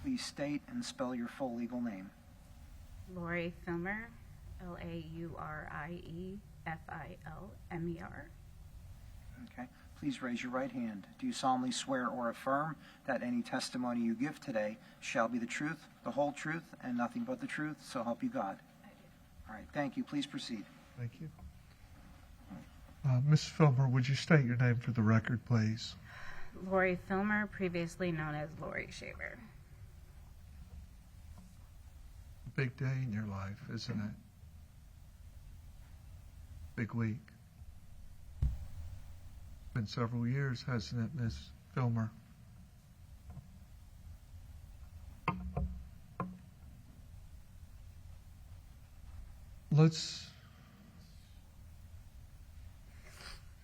Please state and spell your full legal name. Laurie Filmer, LaurieFilmer. Okay. Please raise your right hand. Do you solemnly swear or affirm that any testimony you give today shall be the truth, the whole truth, and nothing but the truth, so help you God? I do. All right. Thank you. Please proceed. Thank you. Ms. Filmer, would you state your name for the record, please? Laurie Filmer, previously known as Laurie Shaver. Big day in your life, isn't it? Big week. Been several years, hasn't it, Ms. Filmer?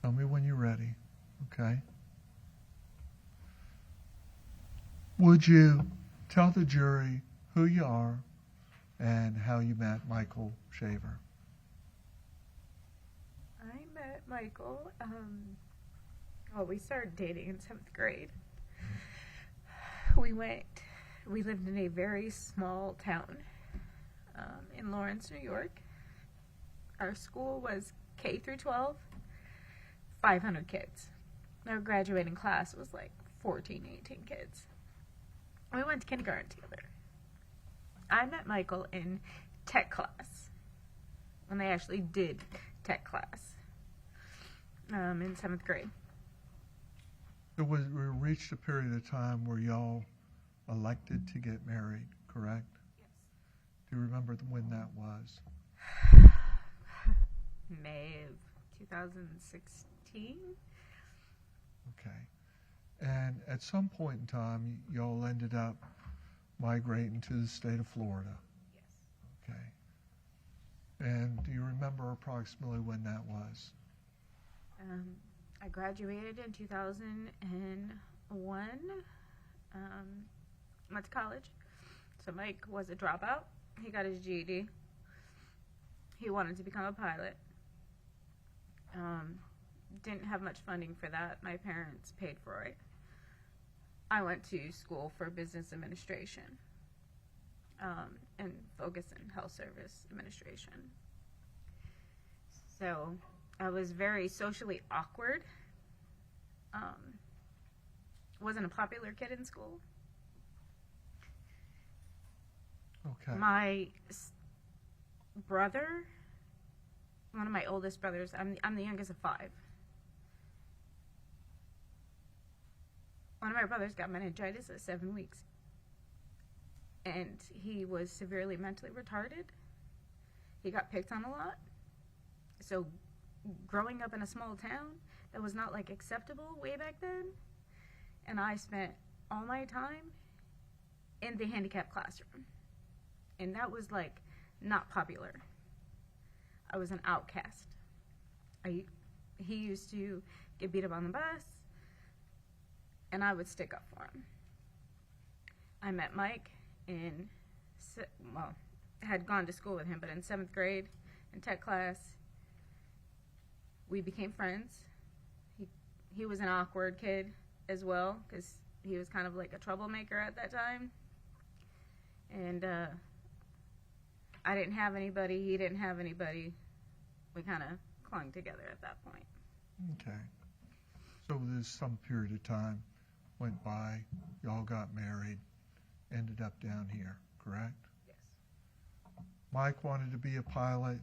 Tell me when you're ready, okay? Would you tell the jury who you are and how you met Michael Shaver? I met Michael, we started dating in 7th grade. We lived in a very small town in Lawrence, New York. Our school was K through 12, 500 kids. Our graduating class was like 14, 18 kids. We went to kindergarten together. I met Michael in tech class, when they actually did tech class, in 7th grade. We reached a period of time where y'all elected to get married, correct? Yes. Do you remember when that was? May of 2016. Okay. And at some point in time, y'all ended up migrating to the state of Florida. Yes. Okay. And do you remember approximately when that was? I graduated in 2001. Went to college. So Mike was a dropout. He got his GED. He wanted to become a pilot. Didn't have much funding for that. My parents paid for it. I went to school for business administration and focus in health service administration. So I was very socially awkward. Wasn't a popular kid in school. Okay. My brother, one of my oldest brothers, I'm the youngest of 5. One of my brothers got meningitis at 7 weeks. And he was severely mentally retarded. He got picked on a lot. So growing up in a small town, that was not like acceptable way back then. And I spent all my time in the handicapped classroom. And that was like not popular. I was an outcast. He used to get beat up on the bus, and I would stick up for him. I met Mike had gone to school with him, but in 7th grade, in tech class, we became friends. He was an awkward kid as well, because he was kind of like a troublemaker at that time. And I didn't have anybody, he didn't have anybody. We kind of clung together at that point. Okay. So there's some period of time went by, y'all got married, ended up down here, correct? Yes. Mike wanted to be a pilot,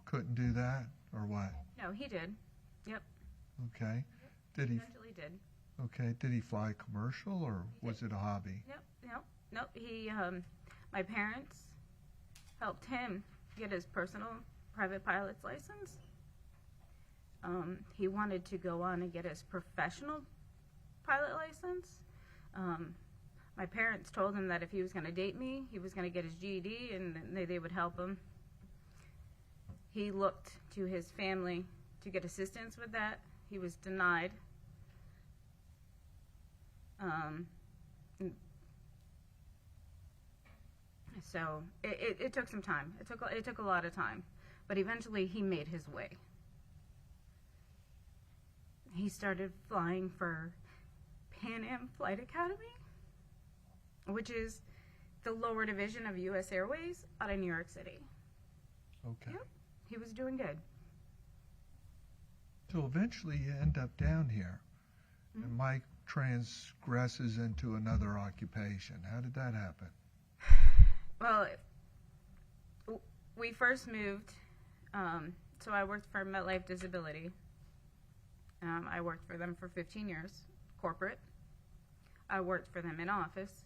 couldn't do that, or what? No, he did. Yep. Okay. Yep. Eventually did. Okay. Did he fly commercial, or was it a hobby? Nope. He, my parents helped him get his personal private pilot's license. He wanted to go on and get his professional pilot license. My parents told him that if he was going to date me, he was going to get his GED, and they would help him. He looked to his family to get assistance with that. He was denied. So it took some time. It took a lot of time, but eventually he made his way. He started flying for Pan Am Flight Academy, which is the lower division of U.S. Airways out of New York City. Okay. Yep. He was doing good. So eventually you end up down here, and Mhm. Mike transgresses into another occupation. How did that happen? Well, we first moved, so I worked for MetLife Disability. I worked for them for 15 years, corporate. I worked for them in office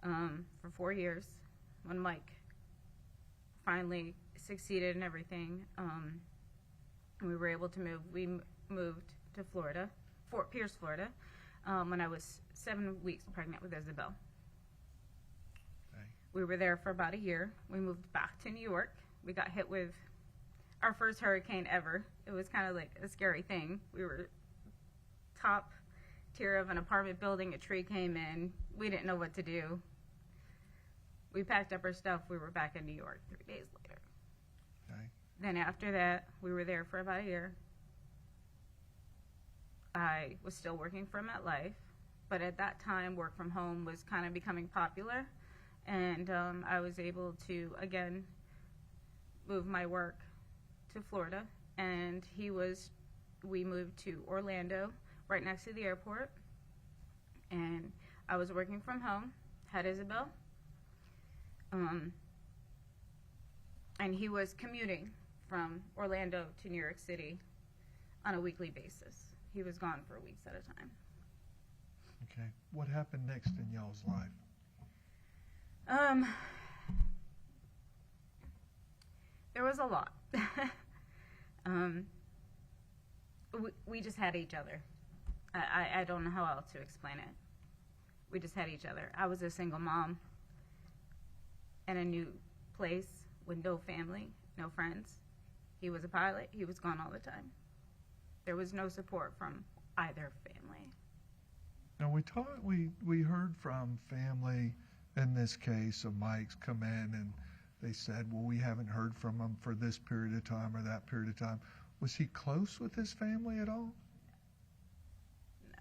for 4 years. When Mike finally succeeded in everything, we were able to move. We moved to Florida, Fort Pierce, Florida, when I was 7 weeks pregnant with Isabel. Okay. We were there for about a year. We moved back to New York. We got hit with our first hurricane ever. It was kind of like a scary thing. We were top tier of an apartment building. A tree came in. We didn't know what to do. We packed up our stuff. We were back in New York 3 days later. Okay. Then after that, we were there for about a year. I was still working for MetLife, but at that time, work from home was kind of becoming popular, and I was able to, again, move my work to Florida, and we moved to Orlando, right next to the airport, and I was working from home, had Isabel, and he was commuting from Orlando to New York City on a weekly basis. He was gone for weeks at a time. Okay. What happened next in y'all's life? There was a lot. We just had each other. I don't know how else to explain it. We just had each other. I was a single mom in a new place with no family, no friends. He was a pilot. He was gone all the time. There was no support from either family. Now we heard from family in this case of Mike's come in and they said, well, we haven't heard from him for this period of time or that period of time. Was he close with his family at all? No.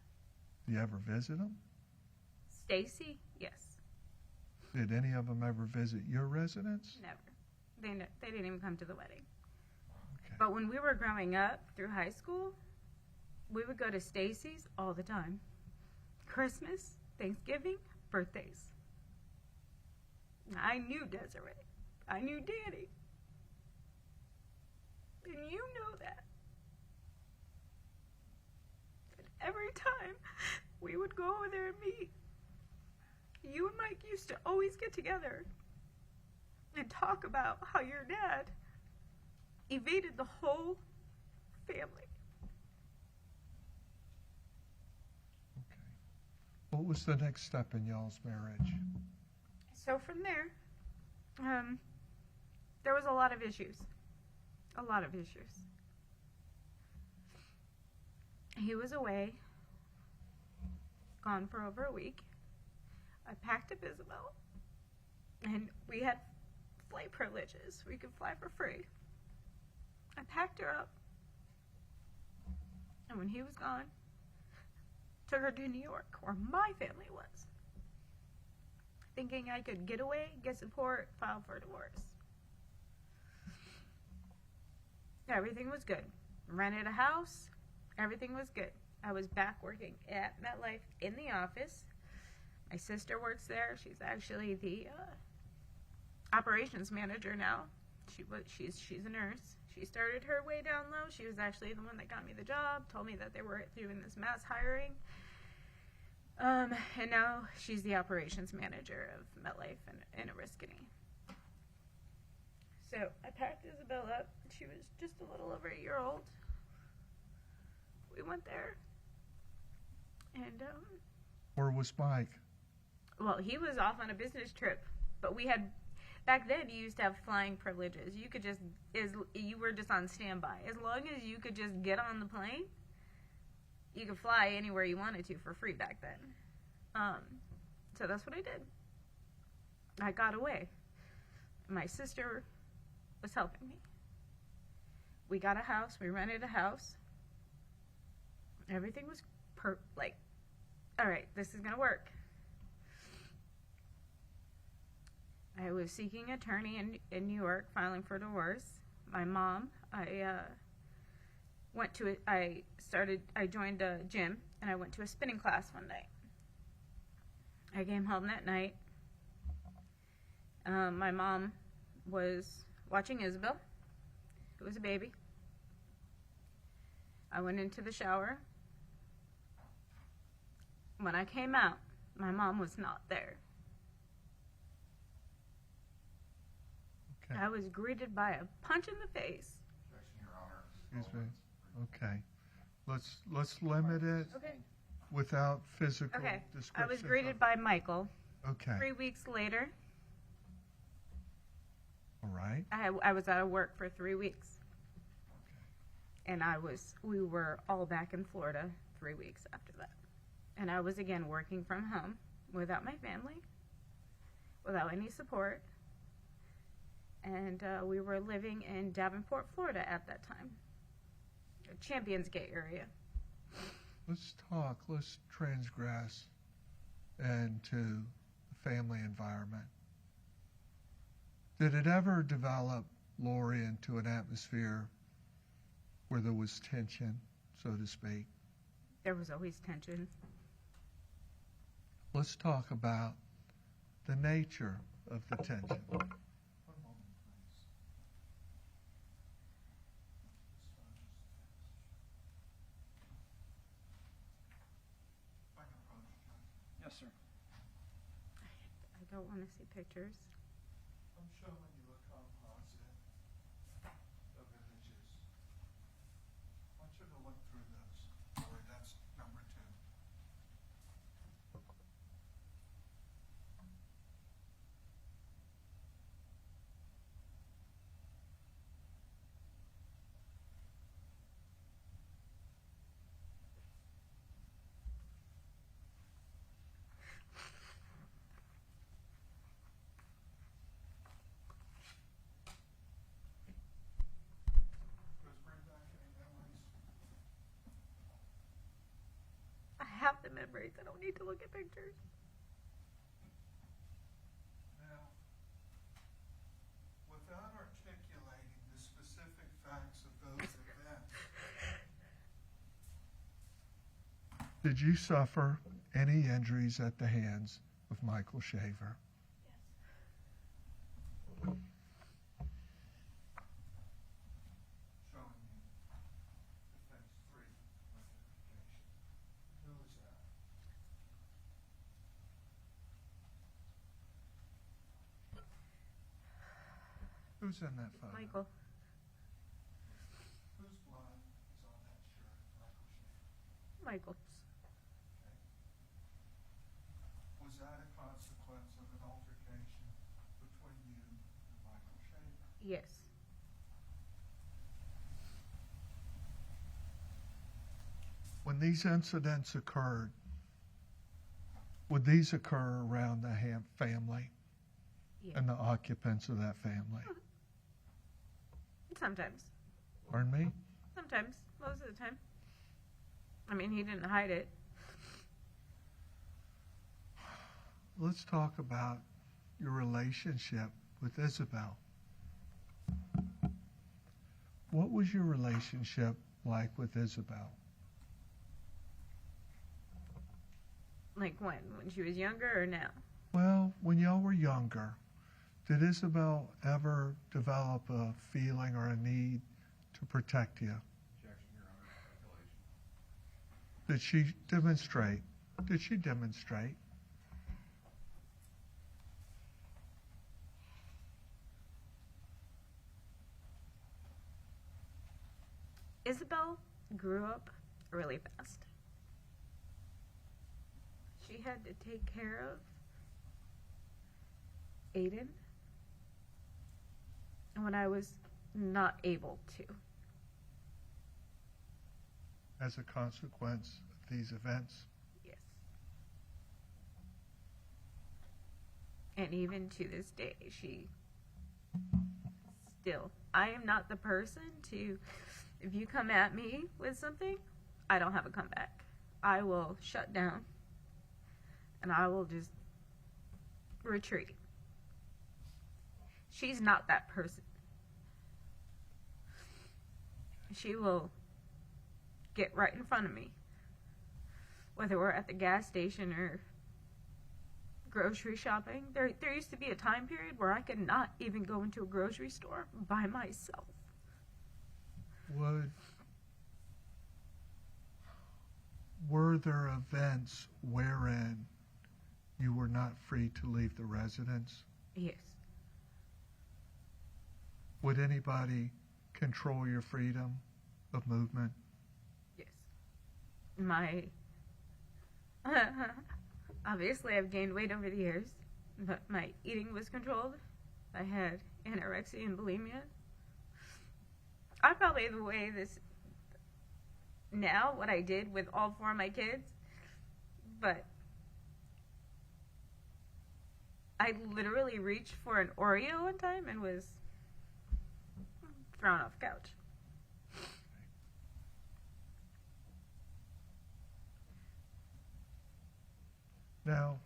Do you ever visit him? Stacy? Yes. Did any of them ever visit your residence? Never. They didn't even come to the wedding. Okay. But when we were growing up through high school, we would go to Stacy's all the time. Christmas, Thanksgiving, birthdays. I knew Desiree. I knew Danny. And you know that. And every time we would go over there and meet, you and Mike used to always get together and talk about how your dad evaded the whole family. Okay. What was the next step in y'all's marriage? So from there, there was a lot of issues. A lot of issues. He was away, gone for over a week. I packed up Isabel, and we had flight privileges. We could fly for free. I packed her up, and when he was gone, took her to New York, where my family was, thinking I could get away, get support, file for divorce. Everything was good. Rented a house. Everything was good. I was back working at MetLife in the office. My sister works there. She's actually the operations manager now. She's a nurse. She started her way down low. She was actually the one that got me the job, told me that they were doing this mass hiring. And now she's the operations manager of MetLife in Oriskany. So I packed Isabel up. She was just a little over a year old. We went there. And, Where was Mike? well, he was off on a business trip. But we had, back then, you used to have flying privileges. You could just, you were just on standby. As long as you could just get on the plane, you could fly anywhere you wanted to for free back then. So that's what I did. I got away. My sister was helping me. We got a house. We rented a house. Everything was all right, this is going to work. was seeking attorney in New York, filing for divorce. My mom, I joined a gym, and I went to a spinning class one day. I came home that night. My mom was watching Isabel, who was a baby. I went into the shower. When I came out, my mom was not there. Okay. I was greeted by a punch in the face. Excuse me. Okay. Let's limit it Okay. without physical Okay. description. I was greeted by Michael. Okay. 3 weeks later, All right. I was out of work for 3 weeks. And we were all back in Florida 3 weeks after that. And I was again working from home without my family, without any support. And we were living in Davenport, Florida at that time, Champions Gate area. Let's transgress into the family environment. Did it ever develop, Laurie, into an atmosphere where there was tension, so to speak? There was always tension. Let's talk about the nature of the tension. Yes, sir. I don't want to see pictures. I'm showing you a composite of images. I want you to look through those. Laurie, that's number 2. I have the memories. I don't need to look at pictures. Now, without articulating the specific facts of those events, did you suffer any injuries at the hands of Michael Shaver? Yes. Showing you defense 3 identification. Who is that? Who's in that photo? Michael. Whose blood is on that shirt? Michael Shaver. Michael's. Okay. Was that a consequence of an altercation between you and Michael Shaver? Yes. When these incidents occurred, would these occur around the family Yeah. and the occupants of that family? Sometimes. Pardon me? Sometimes. Most of the time. I mean, he didn't hide it. Let's talk about your relationship with Isabel. What was your relationship like with Isabel? Like when she was younger or now? Well, when y'all were younger, did Isabel ever develop a feeling or a need to protect you? Did she demonstrate? Did she demonstrate? Isabel grew up really fast. She had to take care of Aiden when I was not able to. As a consequence of these events? Yes. And even to this day, she still, I am not the person to, if you come at me with something, I don't have a comeback. I will shut down and I will just retreat. She's not that person. She will get right in front of me, whether we're at the gas station or grocery shopping. There used to be a time period where I could not even go into a grocery store by myself. Were there events wherein you were not free to leave the residence? Yes. Would anybody control your freedom of movement? Yes. Obviously I've gained weight over the years, but my eating was controlled. I had anorexia and bulimia. I probably the way this now, what I did with all 4 of my kids, but I literally reached for an Oreo one time and was thrown off the couch. Now,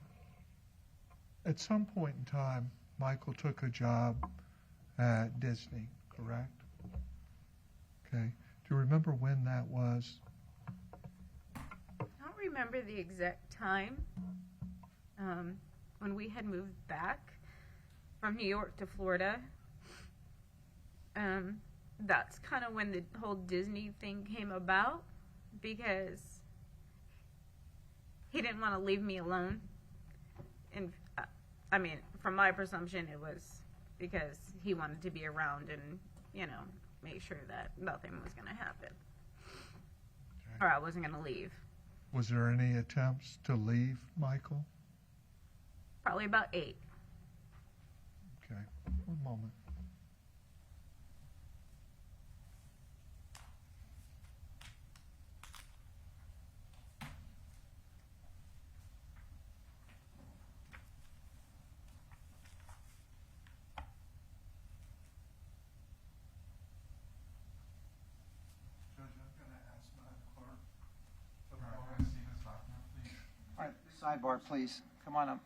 at some point in time, Michael took a job at Disney, correct? Okay. Do you remember when that was? I don't remember the exact time. When we had moved back from New York to Florida, that's kind of when the whole Disney thing came about, because he didn't want to leave me alone. And I mean, from my presumption, it was because he wanted to be around and, make sure that nothing was going to happen. Okay. Or I wasn't going to leave. Was there any attempts to leave Michael? Probably about 8. Okay. One moment. All right, sidebar, please. Come on up.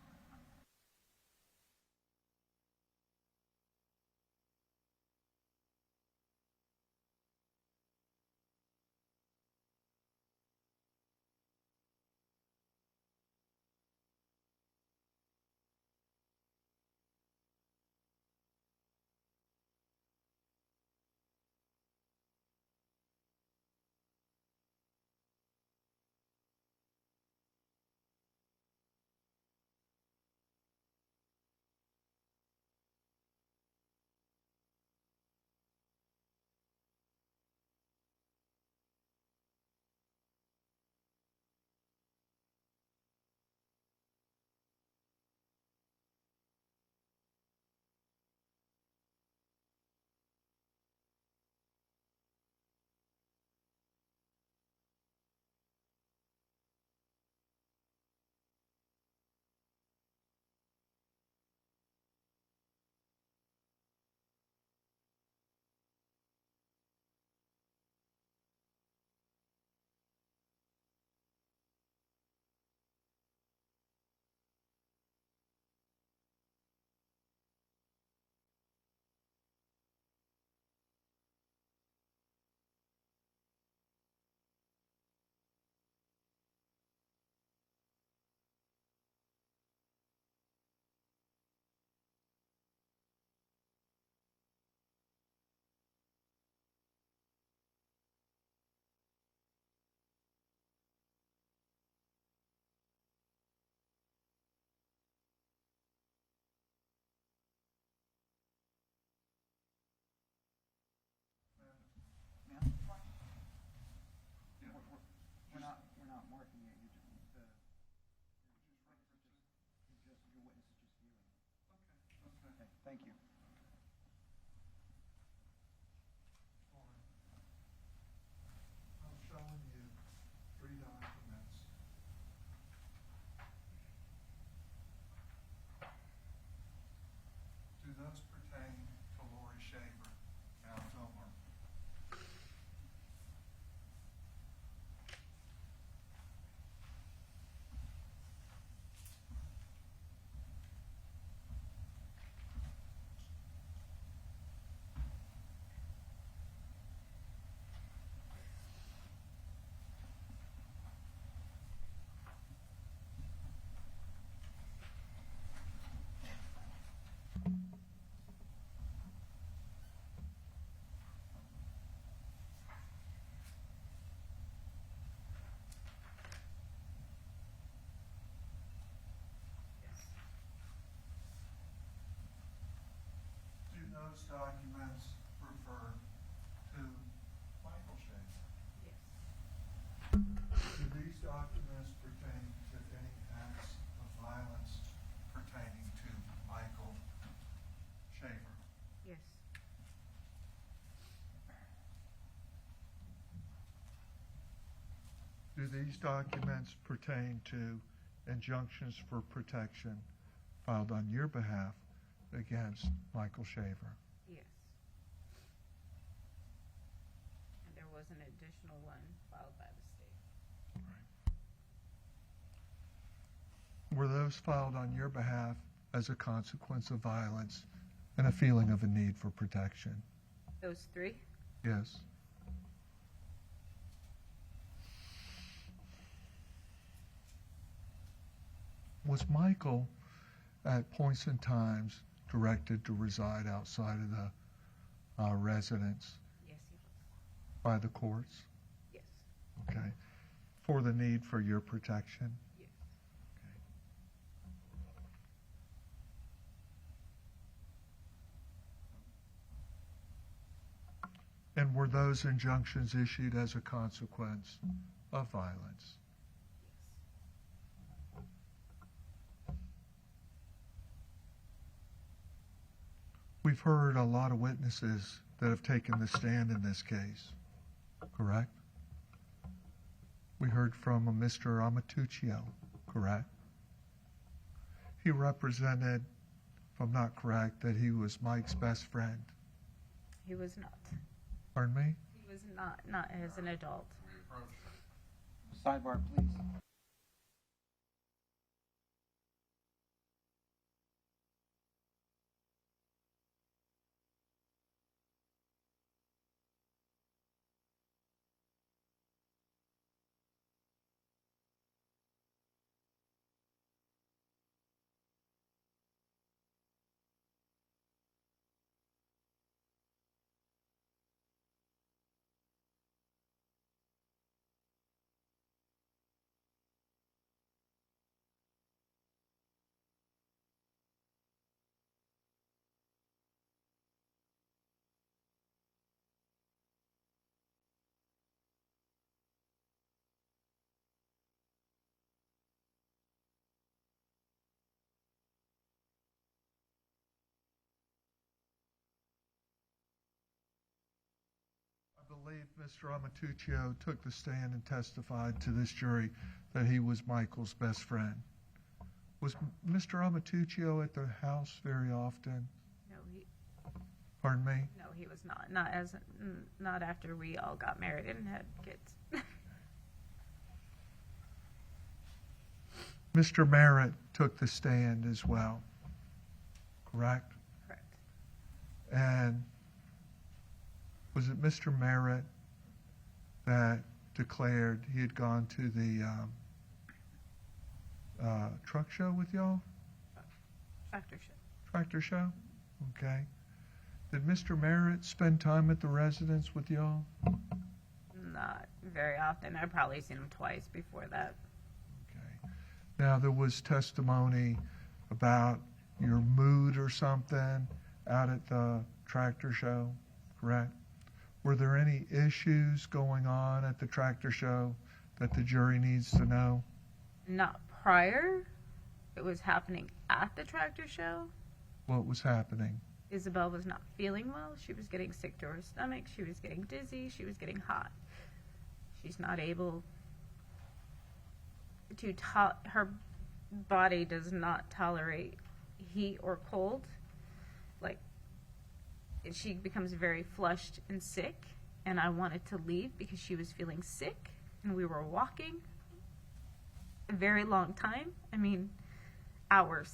We're not marking it. Your witness is just viewing. Okay. Thank you. I'm showing you 3 documents. Do those pertain to Laurie Shaver, Laurie Filmer? these documents pertain to injunctions for protection filed on your behalf against Michael Shaver? Yes. And there was an additional one filed by the state. Were those filed on your behalf as a consequence of violence and a feeling of a need for protection? Those three? Yes. Was Michael at points and times directed to reside outside of the residence Yes, he was. by the courts? Yes. Okay. For the need for your protection? Yes. And were those injunctions issued as a consequence of violence? We've heard a lot of witnesses that have taken the stand in this case, correct? We heard from a Mr. Amatuccio, correct? He represented, if I'm not correct, that he was Mike's best friend. He was not. Pardon me? He was not as an adult. Sidebar, please. I believe Mr. Amatuccio took the stand and testified to this jury that he was Michael's best friend. Was Mr. Amatuccio at the house very often? No, Pardon me? no, he was not. Not after we all got married and had kids. Mr. Merritt took the stand as well, correct? Correct. And was it Mr. Merritt that declared he had gone to the truck show with y'all? Tractor show. Tractor show? Okay. Did Mr. Merritt spend time at the residence with y'all? Not very often. I've probably seen him twice before that. Okay. Now, there was testimony about your mood or something out at the tractor show, correct? Were there any issues going on at the tractor show that the jury needs to know? Not prior. It was happening at the tractor show. What was happening? Isabel was not feeling well. She was getting sick to her stomach. She was getting dizzy. She was getting hot. She's not able to her body does not tolerate heat or cold. Like, she becomes very flushed and sick, and I wanted to leave because she was feeling sick, and we were walking a very long time. I mean, hours.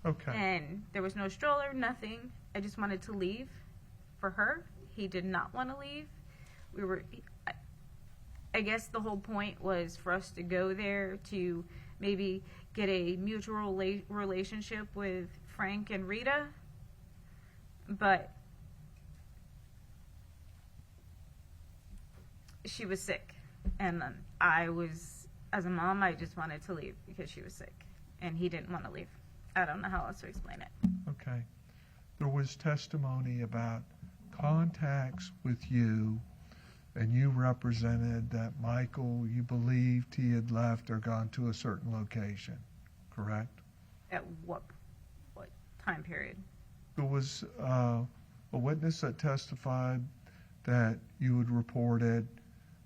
Okay. And there was no stroller, nothing. I just wanted to leave for her. He did not want to leave. I guess the whole point was for us to go there to maybe get a mutual relationship with Frank and Rita. But she was sick. And I was, as a mom, I just wanted to leave because she was sick. And he didn't want to leave. I don't know how else to explain it. Okay. There was testimony about contacts with you, and you represented that Michael, you believed he had left or gone to a certain location, correct? At what time period? There was a witness that testified that you had reported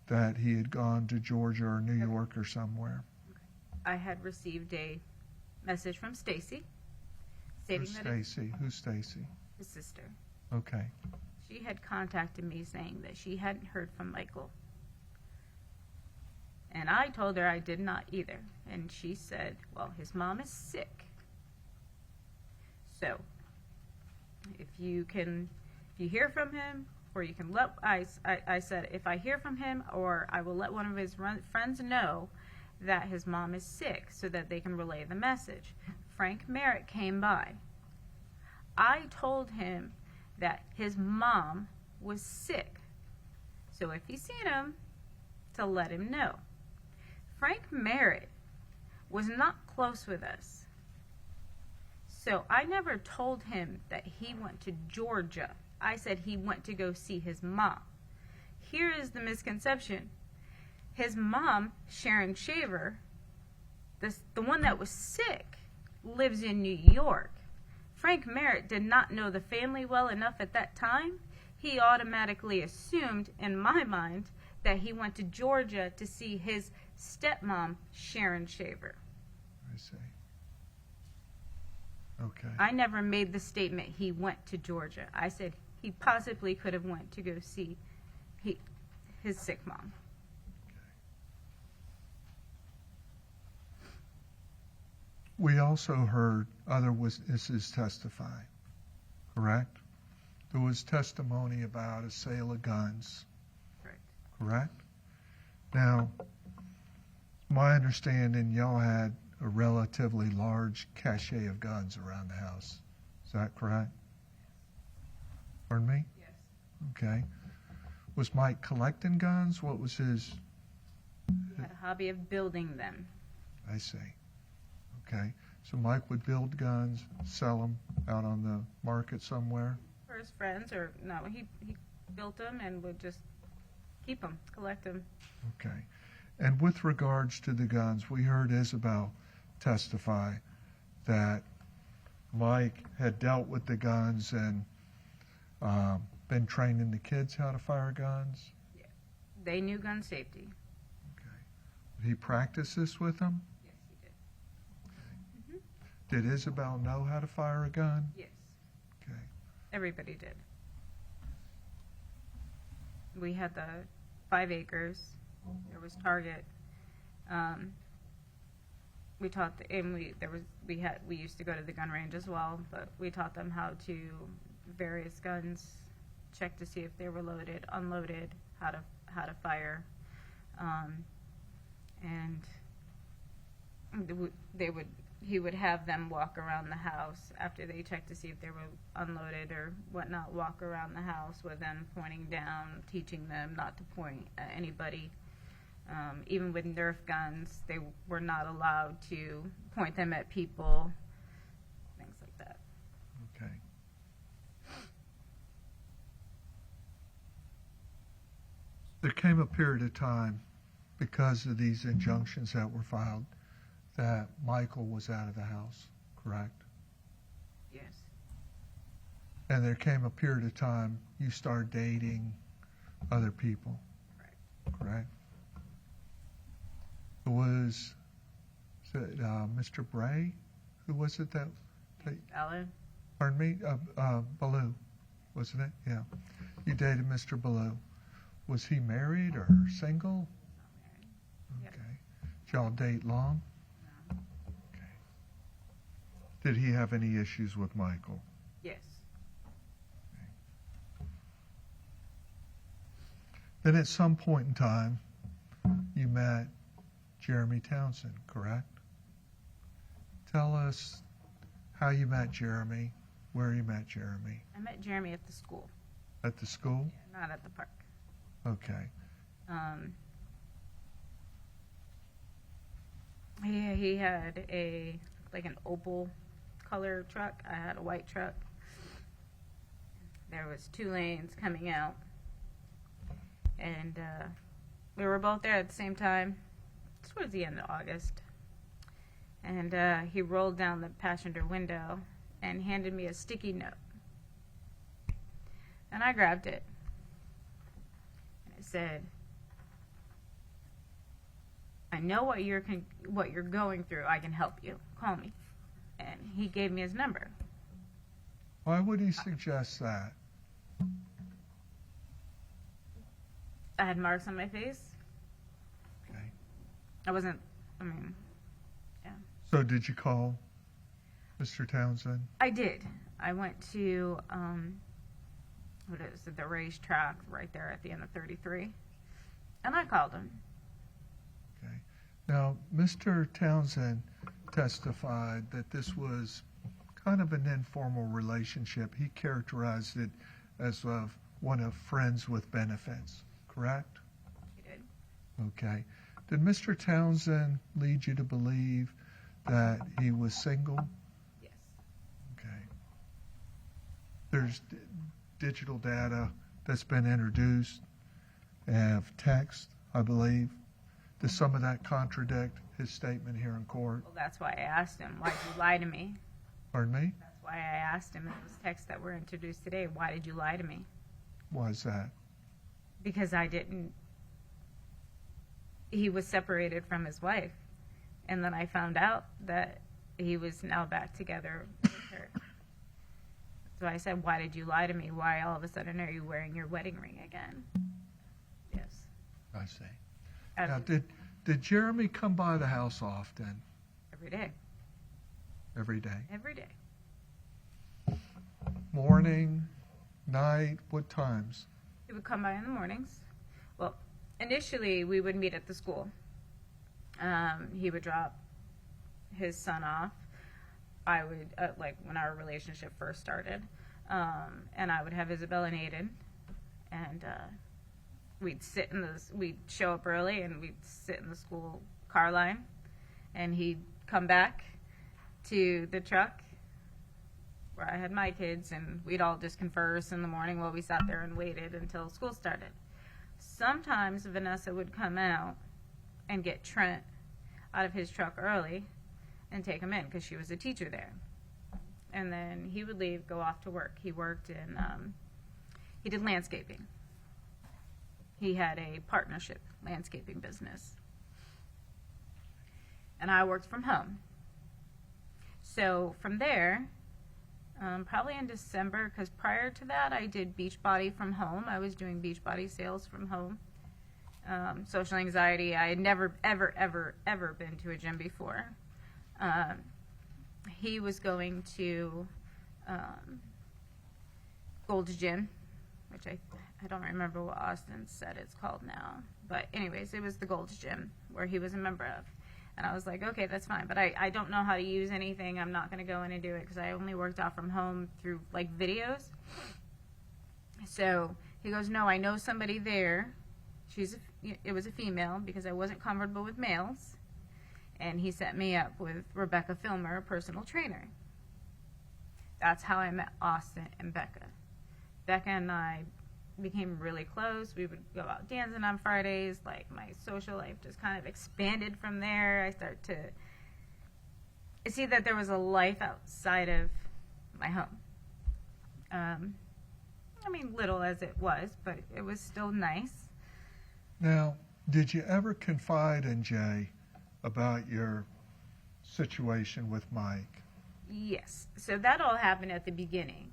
that he had gone to Georgia or New York or somewhere? I had received a message from Stacy stating Who's that Stacy? Who's Stacy? his sister. Okay. She had contacted me saying that she hadn't heard from Michael. And I told her I did not either. And she said, well, his mom is sick. So, if you hear from him, or you can let, I said, if I hear from him, or I will let one of his friends know that his mom is sick so that they can relay the message. Frank Merritt came by. I told him that his mom was sick. So if he's seen him, to let him know. Frank Merritt was not close with us. So I never told him that he went to Georgia. I said he went to go see his mom. Here is the misconception. His mom, Sharon Shaver, the one that was sick, lives in New York. Frank Merritt did not know the family well enough at that time. He automatically assumed, in my mind, that he went to Georgia to see his stepmom, Sharon Shaver. I see. Okay. I never made the statement he went to Georgia. I said he possibly could have went to go see his sick mom. We also heard other witnesses testify, correct? There was testimony about a sale of guns, correct? Now, my understanding, y'all had a relatively large cache of guns around the house. Is that correct? Pardon me? Yes. Okay. Was Mike collecting guns? What was his? He had a hobby of building them. I see. Okay. So Mike would build guns, sell them out on the market somewhere? For his friends, or no, he built them and would just keep them, collect them. Okay. And with regards to the guns, we heard Isabel testify that Mike had dealt with the guns and been training the kids how to fire guns. Yeah. They knew gun safety. Okay. Did he practice this with them? Yes, he did. Did Isabel know how to fire a gun? Yes. Okay. Everybody did. We had the 5 acres. There was target. We taught we used to go to the gun range as well, but we taught them how to various guns, check to see if they were loaded, unloaded, how to fire, and he would have them walk around the house after they checked to see if they were unloaded or whatnot. Walk around the house with them pointing down, teaching them not to point at anybody. Even with Nerf guns, they were not allowed to point them at people, things like that. Okay. There came a period of time, because of these injunctions that were filed, that Michael was out of the house, correct? Yes. And there came a period of time you started dating other people, correct? It was it Mr. Bray? Who was it that Alan? pardon me? Ballou, wasn't it? Yeah. You dated Mr. Ballou. Was he married or single? Yep. Okay. Did y'all date long? No. Okay. Did he have any issues with Michael? Yes. Then at some point in time, you met Jereme Townshend, correct? Tell us how you met Jereme, where you met Jereme. I met Jereme at the school. At the school? Not at the park. Okay. He had an opal color truck. I had a white truck. There was 2 lanes coming out, and we were both there at the same time. Towards the end of August, and he rolled down the passenger window and handed me a sticky note, and I grabbed it, and it said, I know what you're going through. I can help you. Call me. And he gave me his number. Why would he suggest that? I had marks on my face. Okay. So did you call Mr. Townshend? I did. I went to, what is it, the racetrack right there at the end of 33. And I called him. Okay. Now, Mr. Townshend testified that this was kind of an informal relationship. He characterized it as of one of friends with benefits, correct? He did. Okay. Did Mr. Townshend lead you to believe that he was single? Yes. Okay. There's digital data that's been introduced, of text, I believe. Does some of that contradict his statement here in court? Well, that's why I asked him, why did you lie to me? Pardon me? That's why I asked him in those texts that were introduced today, why did you lie to me? Why is that? Because he was separated from his wife. And then I found out that he was now back together with her. So I said, why did you lie to me? Why all of a sudden are you wearing your wedding ring again? Yes. I see. Now, did Jereme come by the house often? Every day. Every day? Every day. Morning, night, what times? He would come by in the mornings. Well, initially we would meet at the school. He would drop his son off. I would, like when our relationship first started, and I would have Isabel and Aiden, and we'd show up early and we'd sit in the school car line, and he'd come back to the truck where I had my kids, and we'd all just converse in the morning while we sat there and waited until school started. Sometimes Vanessa would come out and get Trent out of his truck early and take him in because she was a teacher there. And then he would leave, go off to work. He worked in, he did landscaping. He had a partnership landscaping business. And I worked from home. So from there, probably in December, because prior to that I did Beachbody from home. I was doing Beachbody sales from home. Social anxiety. I had never, ever, ever, ever been to a gym before. He was going to Gold's Gym, which I don't remember what Austin said it's called now. But anyways, it was the Gold's Gym where he was a member of. And I was like, okay, that's fine. But I don't know how to use anything. I'm not going to go in and do it because I only worked out from home through, like, videos. So he goes, no, I know somebody there. It was a female because I wasn't comfortable with males. And he set me up with Rebecca Filmer, a personal trainer. That's how I met Austin and Becca. Becca and I became really close. We would go out dancing on Fridays. Like, my social life just kind of expanded from there. I started to see that there was a life outside of my home. I mean, little as it was, but it was still nice. Now, did you ever confide in Jay about your situation with Mike? Yes. So that all happened at the beginning.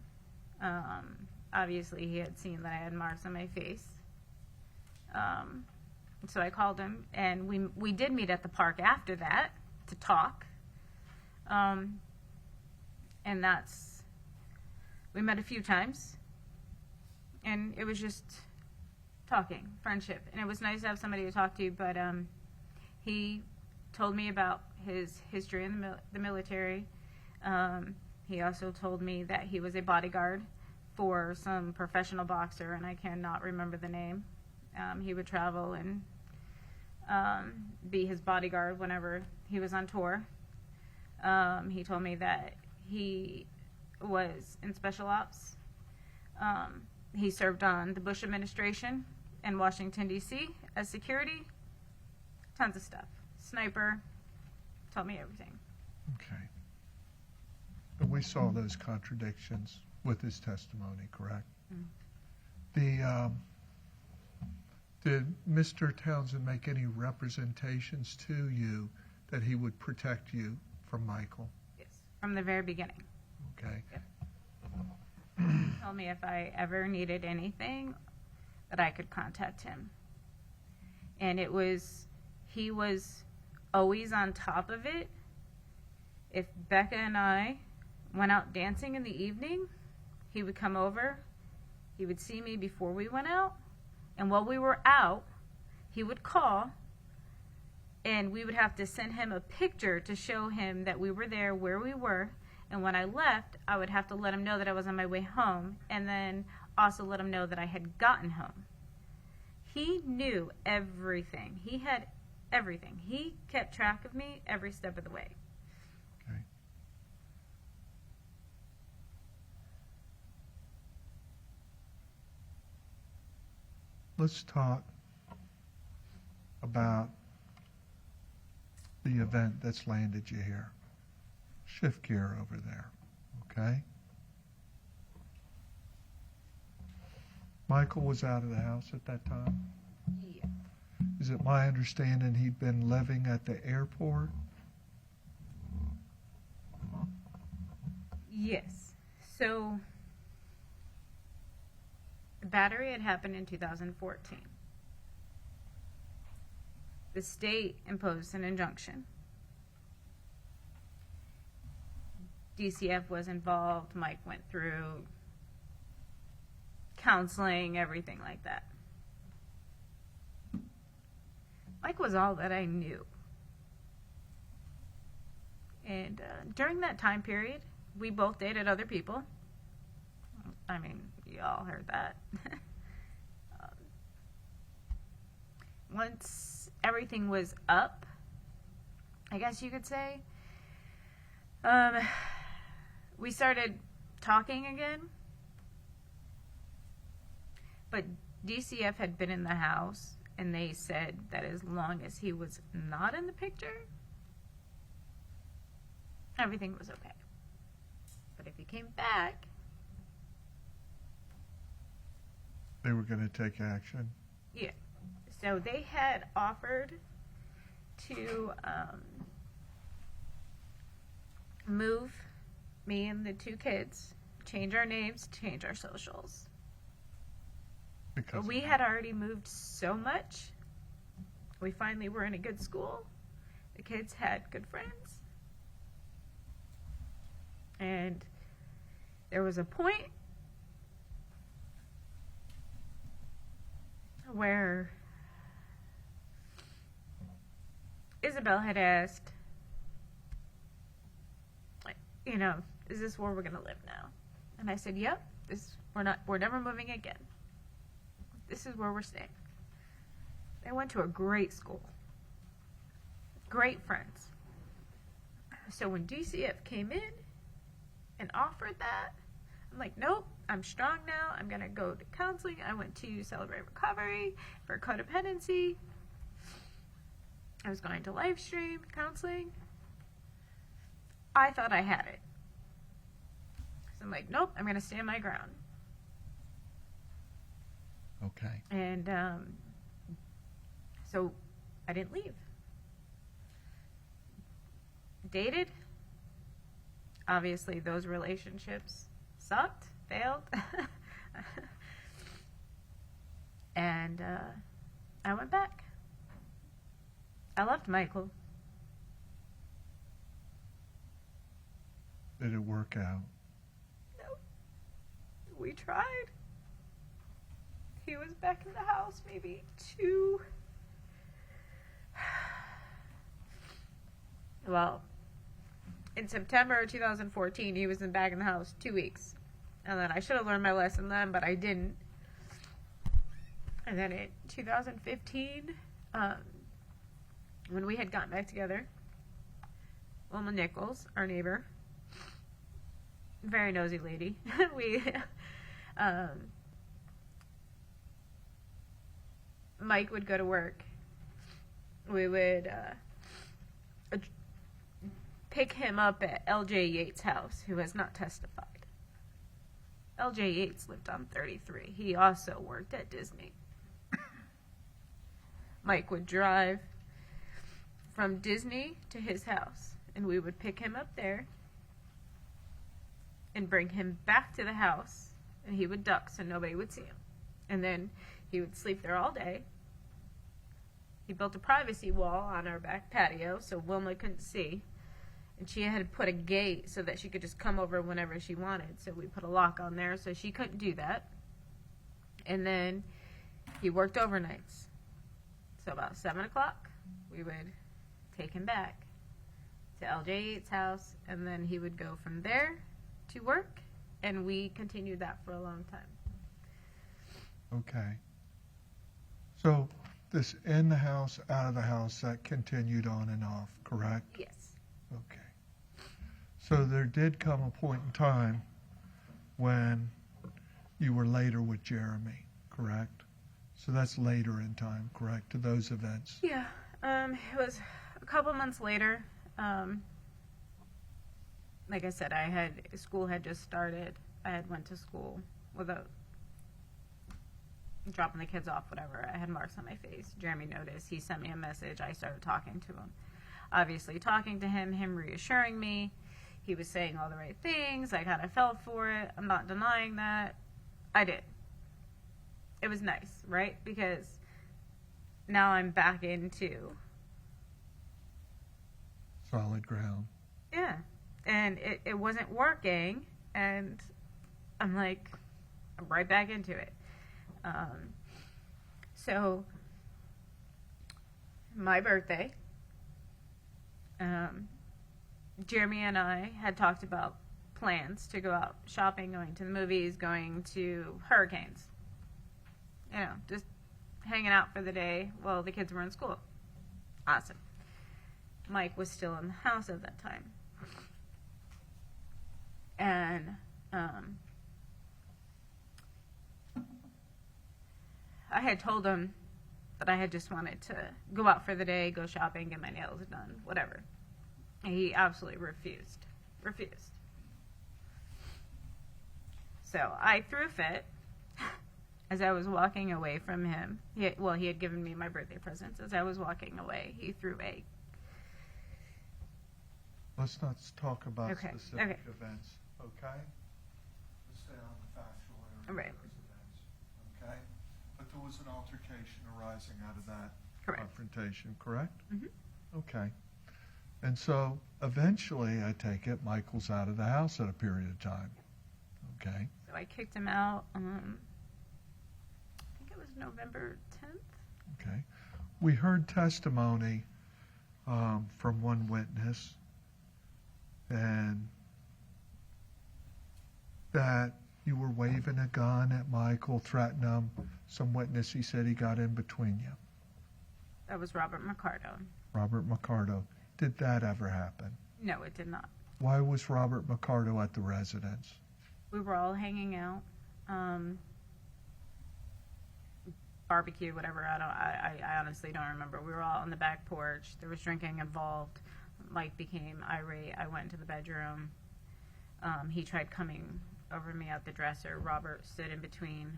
Obviously, he had seen that I had marks on my face. So I called him, and we did meet at the park after that to talk. And we met a few times, and it was just talking, friendship. And it was nice to have somebody to talk to, but he told me about his history in the military. He also told me that he was a bodyguard for some professional boxer, and I cannot remember the name. He would travel and be his bodyguard whenever he was on tour. He told me that he was in special ops. He served on the Bush administration in Washington, D.C. as security. Tons of stuff. Sniper. Told me everything. Okay. And we saw those contradictions with his testimony, correct? Mm. Did Mr. Townsend make any representations to you that he would protect you from Michael? Yes, from the very beginning. Okay. He told me if I ever needed anything, that I could contact him. And he was always on top of it. If Becca and I went out dancing in the evening, he would come over. He would see me before we went out. And while we were out, he would call, and we would have to send him a picture to show him that we were there where we were. And when I left, I would have to let him know that I was on my way home, and then also let him know that I had gotten home. He knew everything. He had everything. He kept track of me every step of the way. Okay. Let's talk about the event that's landed you here. Shift gear over there, okay? Michael was out of the house at that time? Yeah. Is it my understanding he'd been living at the airport? Yes. So the battery had happened in 2014. The state imposed an injunction. DCF was involved. Mike went through counseling, everything like that. Mike was all that I knew. And during that time period, we both dated other people. I mean, you all heard that. Once everything was up, I guess you could say, we started talking again. But DCF had been in the house, and they said that as long as he was not in the picture, everything was okay. But if he came back, They were going to take action? yeah. So they had offered to move me and the two kids, change our names, change our socials. Because But we had already moved so much. We finally were in a good school. The kids had good friends. And there was a point where Isabel had asked, you know, is this where we're going to live now? And I said, yep, we're never moving again. This is where we're staying. They went to a great school. Great friends. So when DCF came in and offered that, I'm like, nope, I'm strong now. I'm going to go to counseling. I went to Celebrate Recovery for codependency. I was going to live stream counseling. I thought I had it. So I'm like, nope, I'm going to stand my ground. Okay. And so I didn't leave. Dated. Obviously, those relationships sucked, failed. And I went back. I left Michael. Did it work out? No. We tried. He was back in the house maybe 2. Well, in September 2014, he was back in the house 2 weeks. And then I should have learned my lesson then, but I didn't. And then in 2015, when we had gotten back together, Wilma Nichols, our neighbor, very nosy lady, Mike would go to work. We would pick him up at L.J. Yates' house, who has not testified. L.J. Yates lived on 33. He also worked at Disney. Mike would drive from Disney to his house, and we would pick him up there and bring him back to the house, and he would duck so nobody would see him. And then he would sleep there all day. He built a privacy wall on our back patio so Wilma couldn't see. And she had put a gate so that she could just come over whenever she wanted. So we put a lock on there so she couldn't do that. And then he worked overnights. So about 7 o'clock, we would take him back to LJ8's house, and then he would go from there to work, and we continued that for a long time. Okay. So this in the house, out of the house, that continued on and off, correct? Yes. Okay. So there did come a point in time when you were later with Jereme, correct? So that's later in time, correct, to those events? Yeah. It was a couple months later. Like I said, school had just started. I had went to school without dropping the kids off, whatever. I had marks on my face. Jereme noticed. He sent me a message. I started talking to him. Obviously, talking to him reassuring me. He was saying all the right things. I kind of fell for it. I'm not denying that. I did. It was nice, right? Because now I'm back into... solid ground. Yeah. And it wasn't working, and I'm like, I'm right back into it. So, my birthday, Jereme and I had talked about plans to go out shopping, going to the movies, going to hurricanes. You know, just hanging out for the day while the kids were in school. Awesome. Mike was still in the house at that time. And I had told him that I had just wanted to go out for the day, go shopping, get my nails done, whatever. And he absolutely refused. So I threw a fit as I was walking away from him. He had given me my birthday presents. As I was walking away, he threw a... Let's not talk about Okay, specific okay. events, okay? Let's stay on the factual area Right. of those events, okay? But there was an altercation arising out of that Correct. confrontation, correct? Mhm. Okay. And so eventually, I take it, Michael's out of the house at a period of time, okay? So I kicked him out, I think it was November 10th. Okay. We heard testimony from one witness, and that you were waving a gun at Michael, threatening him. Some witness, he said he got in between you. That was Robert Mercado. Robert Mercado. Did that ever happen? No, it did not. Why was Robert Mercado at the residence? We were all hanging out, barbecue, whatever. I honestly don't remember. We were all on the back porch. There was drinking involved. Mike became irate. I went into the bedroom. He tried coming over me out the dresser. Robert stood in between.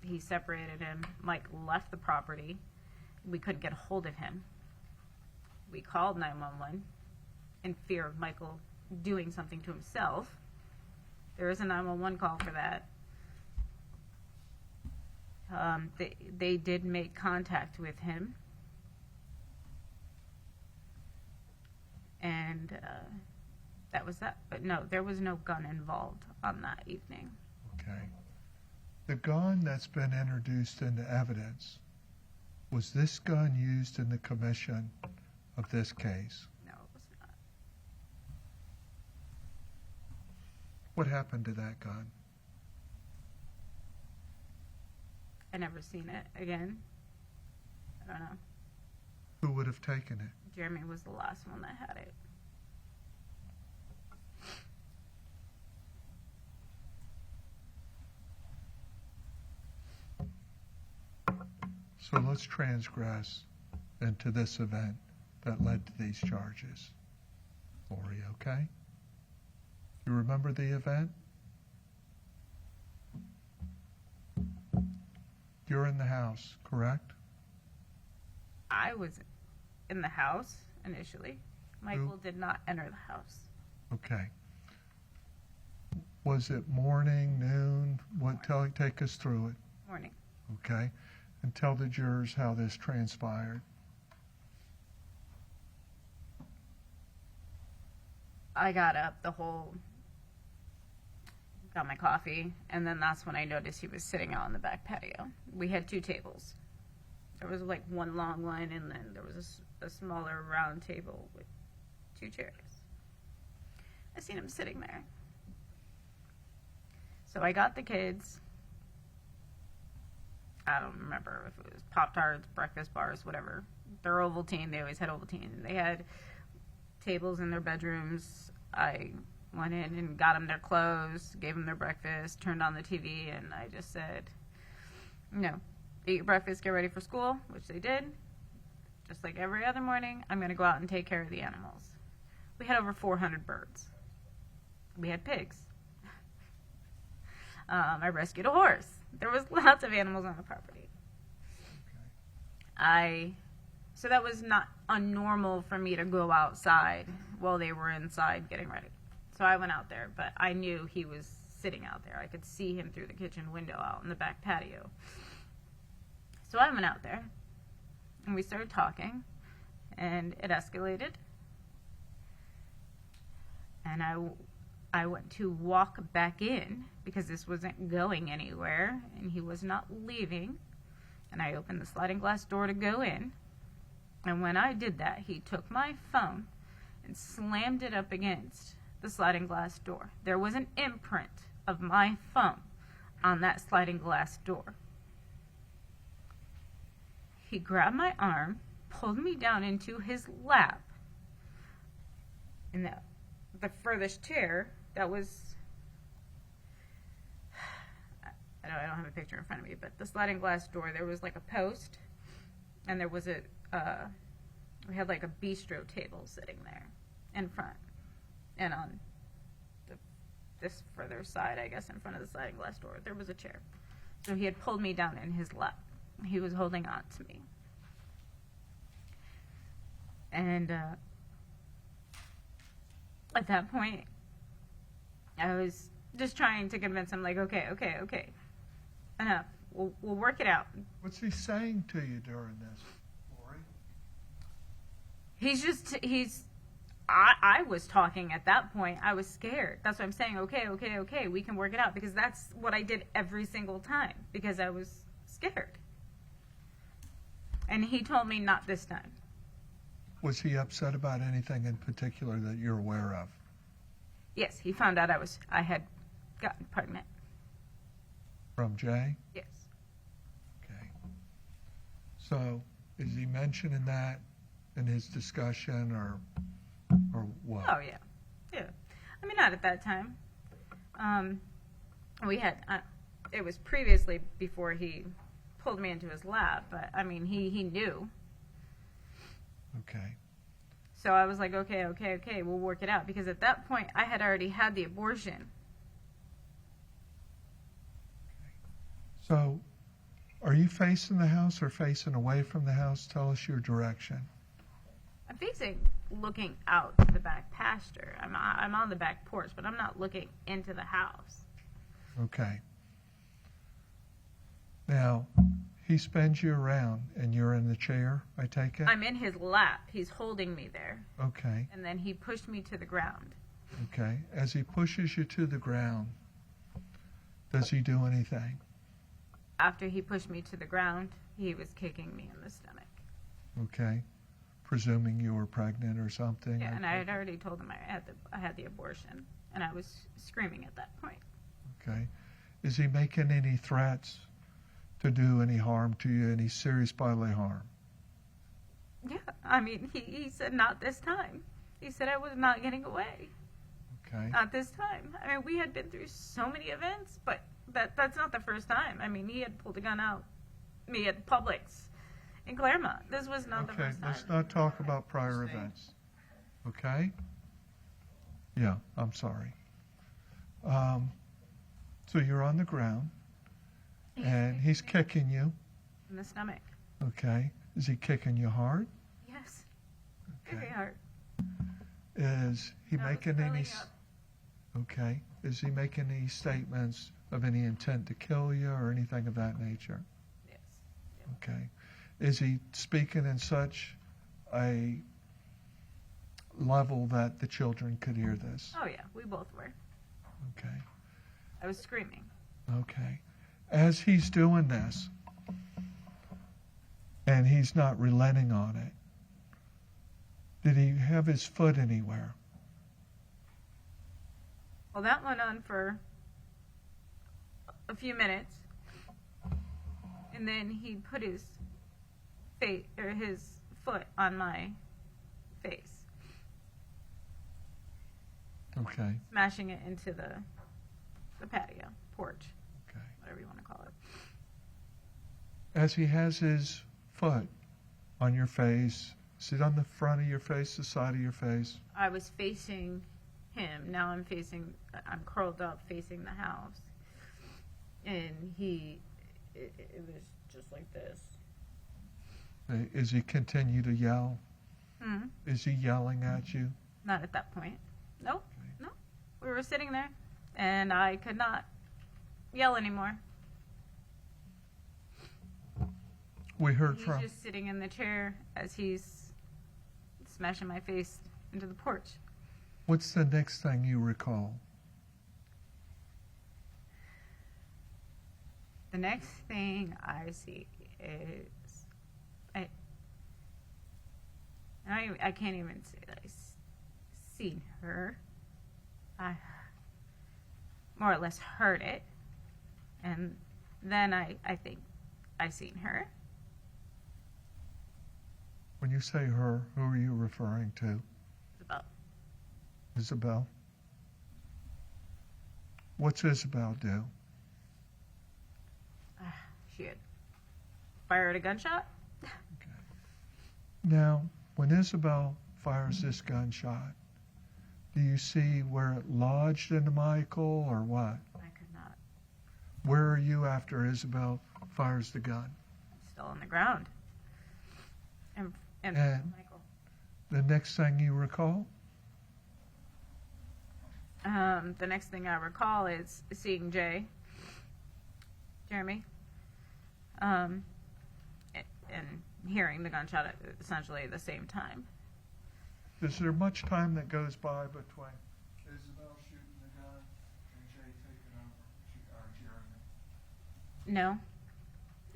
He separated him. Mike left the property. We couldn't get a hold of him. We called 911 in fear of Michael doing something to himself. There is a 911 call for that. They did make contact with him. And that was that. But no, there was no gun involved on that evening. Okay. The gun that's been introduced into evidence, was this gun used in the commission of this case? No, it was not. What happened to that gun? I never seen it again. I don't know. Who would have taken it? Jereme was the last one that had it. So let's transgress into this event that led to these charges. Laurie, okay? You remember the event? You're in the house, correct? I was in the house initially. Michael did not enter the house. Okay. Was it morning, noon? Take us through it. Morning. Okay. And tell the jurors how this transpired. I got up, got my coffee, and then that's when I noticed he was sitting out on the back patio. We had 2 tables. There was like one long one, and then there was a smaller round table with 2 chairs. I seen him sitting there. So I got the kids. I don't remember if it was Pop-Tarts, breakfast bars, whatever. They're Ovaltine. They always had Ovaltine. They had tables in their bedrooms. I went in and got them their clothes, gave them their breakfast, turned on the TV, and I just said, no, eat your breakfast, get ready for school, which they did. Just like every other morning, I'm going to go out and take care of the animals. We had over 400 birds. We had pigs. I rescued a horse. There was lots of animals on the property. So that was not unnormal for me to go outside while they were inside getting ready. So I went out there, but I knew he was sitting out there. I could see him through the kitchen window out in the back patio. So I went out there, and we started talking, and it escalated. And I went to walk back in because this wasn't going anywhere, and he was not leaving. And I opened the sliding glass door to go in. And when I did that, he took my phone and slammed it up against the sliding glass door. There was an imprint of my phone on that sliding glass door. He grabbed my arm, pulled me down into his lap. In the furthest chair, that was, I don't have a picture in front of me, but the sliding glass door, there was like a post, and there was we had like a bistro table sitting there in front, and on this further side, I guess, in front of the sliding glass door, there was a chair. So he had pulled me down in his lap. He was holding on to me. And at that point, I was just trying to convince him, like, okay, enough. We'll work it out. What's he saying to you during this, Laurie? I was talking at that point. I was scared. That's why I'm saying, okay, we can work it out, because that's what I did every single time, because I was scared. And he told me not this time. Was he upset about anything in particular that you're aware of? Yes, he found out I had gotten pregnant. From Jay? Yes. Okay. So, is he mentioning that in his discussion, or what? Oh, yeah. I mean, not at that time. We had, it was previously before he pulled me into his lap, but, I mean, he knew. Okay. So I was like, okay, we'll work it out. Because at that point, I had already had the abortion. So, are you facing the house or facing away from the house? Tell us your direction. I'm facing, looking out the back pasture. I'm on the back porch, but I'm not looking into the house. Okay. Now, he spins you around, and you're in the chair, I take it? I'm in his lap. He's holding me there. Okay. And then he pushed me to the ground. Okay. As he pushes you to the ground, does he do anything? After he pushed me to the ground, he was kicking me in the stomach. Okay. Presuming you were pregnant or something? Yeah, and I had already told him I had the abortion, and I was screaming at that point. Okay. Is he making any threats to do any harm to you, any serious bodily harm? Yeah, I mean, he said not this time. He said I was not getting away. Okay. Not this time. I mean, we had been through so many events, but that's not the first time. I mean, he had pulled a gun out me at Publix in Claremont. This was not the first time. Okay, let's not talk about prior events. Okay? Yeah, I'm sorry. So you're on the ground, and he's kicking you. In the stomach. Okay. Is he kicking you hard? Yes. Okay. Very hard. Is he I was making throwing any? up. Okay. Is he making any statements of any intent to kill you or anything of that nature? Yes. Okay. Is he speaking in such a level that the children could hear this? Oh yeah, we both were. Okay. I was screaming. Okay. As he's doing this, and he's not relenting on it, did he have his foot anywhere? Well, that went on for a few minutes, and then he put his face or his foot on my face, Okay. smashing it into the patio, porch, Okay. whatever you want to call it. As he has his foot on your face, is it on the front of your face, the side of your face? I was facing him. Now I'm curled up facing the house. And it was just like this. Is he continue to yell? Hmm? Is he yelling at you? Not at that point. Nope. Okay. No. We were sitting there, and I could not yell anymore. We heard He's from. just sitting in the chair as he's smashing my face into the porch. What's the next thing you recall? The next thing I see is I can't even say that I seen her. I more or less heard it, and then I think I seen her. When you say her, who are you referring to? About Isabel? What's Isabel do? she had fired a gunshot. Now, when Isabel fires this gunshot, do you see where it lodged into Michael or what? I could not. Where are you after Isabel fires the gun? Still on the ground. And And- Michael. The next thing you recall? The next thing I recall is seeing Jereme, and hearing the gunshot at essentially the same time. Is there much time that goes by between Isabel shooting the gun and Jay taking over, Jeremy? No,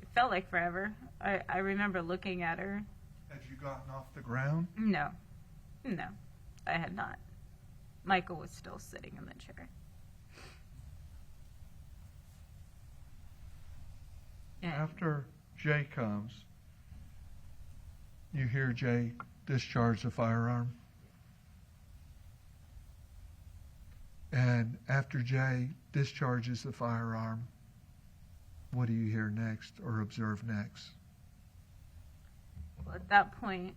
it felt like forever. I remember looking at her. Had you gotten off the ground? No, I had not. Michael was still sitting in the chair. And After Jay comes, you hear Jay discharge the firearm. And after Jay discharges the firearm, what do you hear next or observe next? at that point,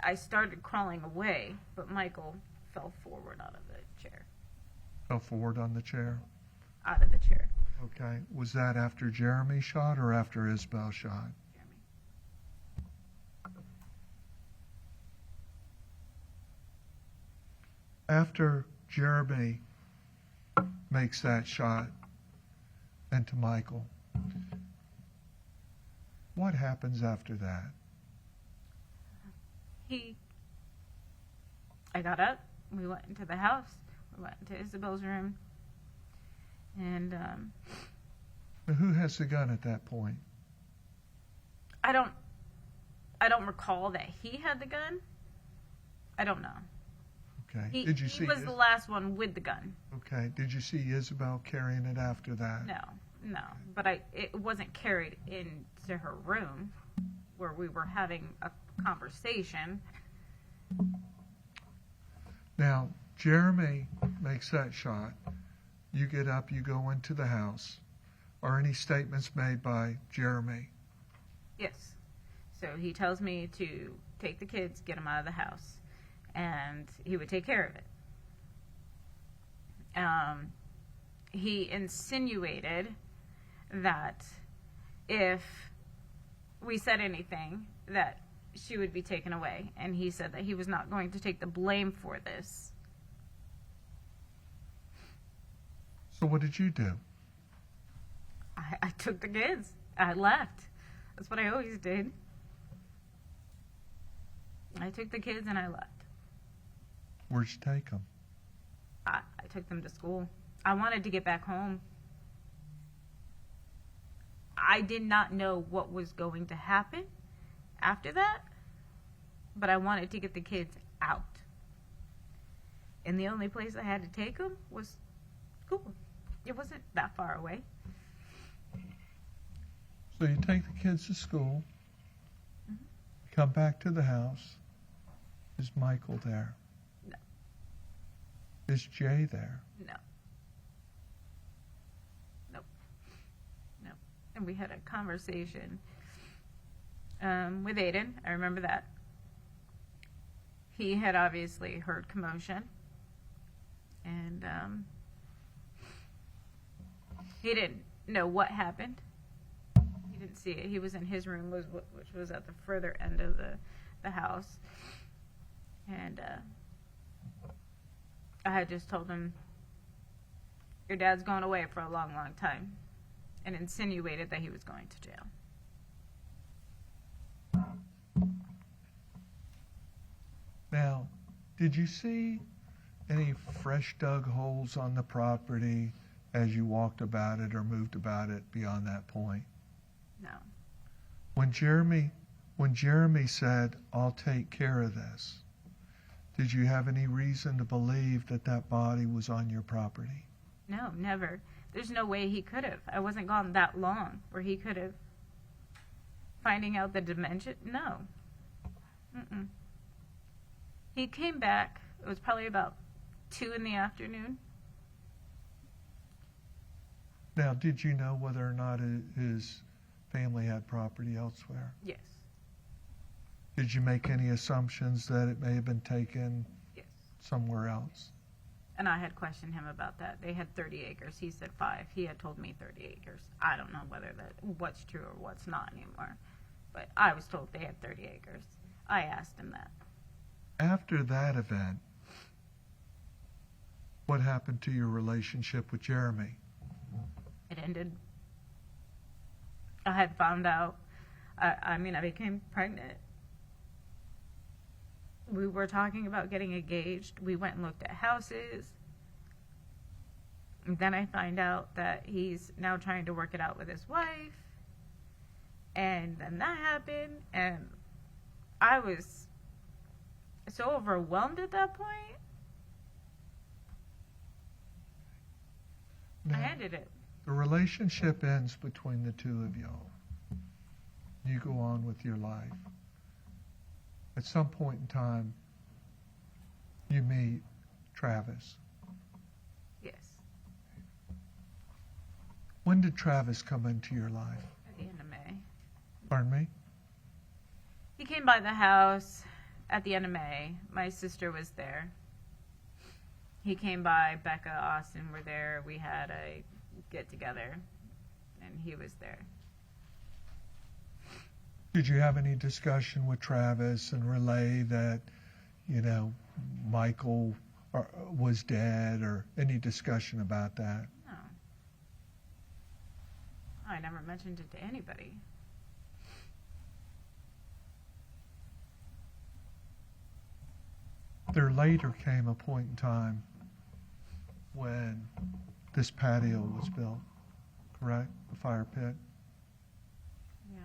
I started crawling away, but Michael fell forward out of the chair. Fell forward on the chair? Out of the chair. Okay. Was that after Jeremy shot or after Isabel shot? Jeremy. After Jeremy makes that shot into Michael, what happens after that? I got up, we went into the house, we went into Isabel's room, and Now, who has the gun at that point? I don't recall that he had the gun. I don't know. Okay. He Did you see? was the last one with the gun. Okay. Did you see Isabel carrying it after that? No. But it wasn't carried into her room where we were having a conversation. Now, Jeremy makes that shot. You get up, you go into the house. Are any statements made by Jeremy? Yes. So he tells me to take the kids, get them out of the house, and he would take care of it. He insinuated that if we said anything, that she would be taken away. And he said that he was not going to take the blame for this. So what did you do? I took the kids. I left. That's what I always did. I took the kids and I left. Where'd you take them? I took them to school. I wanted to get back home. I did not know what was going to happen after that, but I wanted to get the kids out. And the only place I had to take them was school. It wasn't that far away. So you take the kids to school, come back to the house. Is Michael there? No. Is Jay there? No. Nope. No. And we had a conversation with Aiden. I remember that. He had obviously heard commotion. And he didn't know what happened. He didn't see it. He was in his room, which was at the further end of the house. And I had just told him, your dad's going away for a long, long time, and insinuated that he was going to jail. Now, did you see any fresh dug holes on the property as you walked about it or moved about it beyond that point? No. When Jereme said, "I'll take care of this," did you have any reason to believe that that body was on your property? No, never. There's no way he could have. I wasn't gone that long where he could have. Finding out the dimension? No. Mm-mm. He came back. It was probably about 2 in the afternoon. Now, did you know whether or not his family had property elsewhere? Yes. Did you make any assumptions that it may have been taken Yes. somewhere else? And I had questioned him about that. They had 30 acres. He said 5. He had told me 30 acres. I don't know what's true or what's not anymore. But I was told they had 30 acres. I asked him that. After that event, what happened to your relationship with Jereme? It ended. I had found out. I became pregnant. We were talking about getting engaged. We went and looked at houses. And then I find out that he's now trying to work it out with his wife. And then that happened. And I was so overwhelmed at that point. Now, I ended it. the relationship ends between the two of y'all. You go on with your life. At some point in time, you meet Travis. Yes. When did Travis come into your life? At the end of May. Pardon me? He came by the house at the end of May. My sister was there. He came by. Becca, Austin were there. We had a get-together, and he was there. Did you have any discussion with Travis and relay that, Michael was dead, or any discussion about that? No. I never mentioned it to anybody. There later came a point in time when this patio was built, correct? The fire pit? Yeah.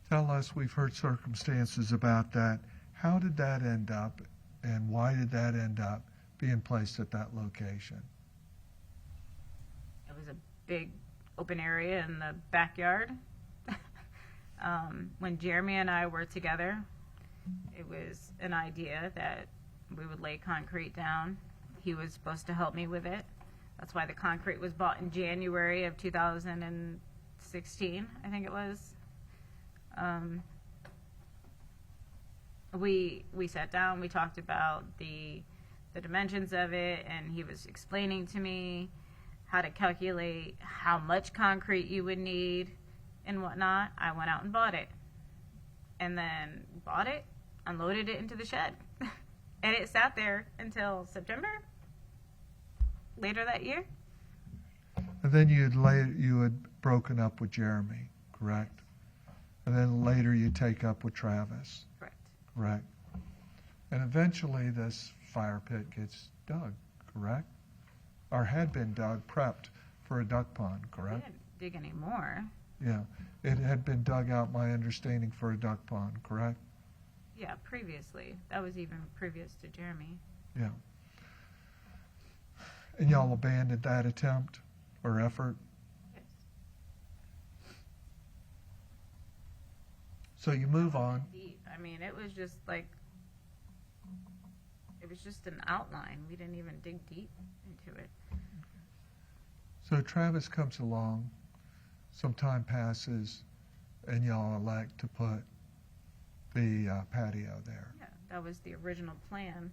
Tell us, we've heard circumstances about that. How did that end up, and why did that end up being placed at that location? It was a big open area in the backyard. When Jereme and I were together, it was an idea that we would lay concrete down. He was supposed to help me with it. That's why the concrete was bought in January of 2016, I think it was. We sat down, we talked about the dimensions of it, and he was explaining to me how to calculate how much concrete you would need and whatnot, I went out and bought it. And then bought it, unloaded it into the shed. And it sat there until September, later that year. And then you had broken up with Jereme, correct? And then later you take up with Travis, Correct. correct? And eventually this fire pit gets dug, correct? Or had been dug, prepped for a duck pond, We correct? didn't dig any more. Yeah, it had been dug out, my understanding, for a duck pond, correct? Yeah, previously. That was even previous to Jereme. Yeah. And y'all abandoned that attempt or effort? Yes. So you move on. Deep. I mean, it was just like, it was just an outline. We didn't even dig deep into it. So Travis comes along, some time passes, and y'all elect to put the patio there. Yeah, that was the original plan.